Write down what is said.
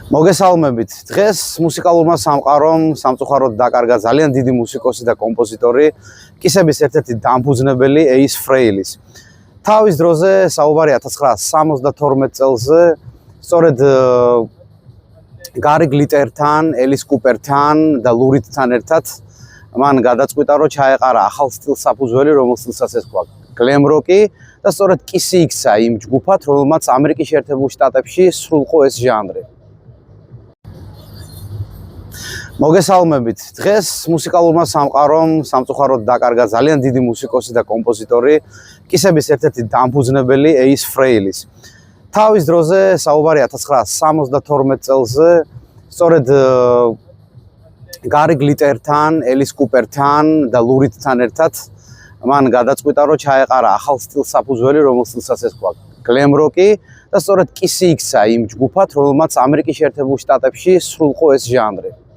მოგესალმებით. დღეს მუსიკალურმა სამყარომ სამწუხაროდ დაკარგა ძალიან დიდი მუსიკოსი და კომპოზიტორი, კისების ერთ-ერთი დამფუძნებელი ეის ფრეილის. თავის დროზე საუბარი 1972 წელზე, სწორედ გარი გლიტერთან, ელის კუპერთან და ლურიდთან ერთად მან გადაწყვიტა, რომ ჩაეყარა ახალ სტილს საფუძველი, რომელსაც სტილსაც ეთქვა გლემ როკი და სწორედ კისი იქცა იმ ჯგუფად, რომელმაც ამერიკის შეერთებულ შტატებში სრულყო ეს ჟანრი. მოგესალმებით. დღეს მუსიკალურმა სამყარომ სამწუხაროდ დაკარგა ძალიან დიდი მუსიკოსი და კომპოზიტორი, კისების ერთ-ერთი დამფუძნებელი ეის ფრეილის. თავის დროზე საუბარი 1972 წელზე, სწორედ გარი გლიტერთან, ელის კუპერთან და ლურიდთან ერთად მან გადაწყვიტა, რომ ჩაეყარა ახალ სტილს საფუძველი, რომელსაც ეთქვა გლემ როკი და სწორედ კისი იქცა იმ ჯგუფად, რომელმაც ამერიკის შეერთებულ შტატებში სრულყო ეს ჟანრი.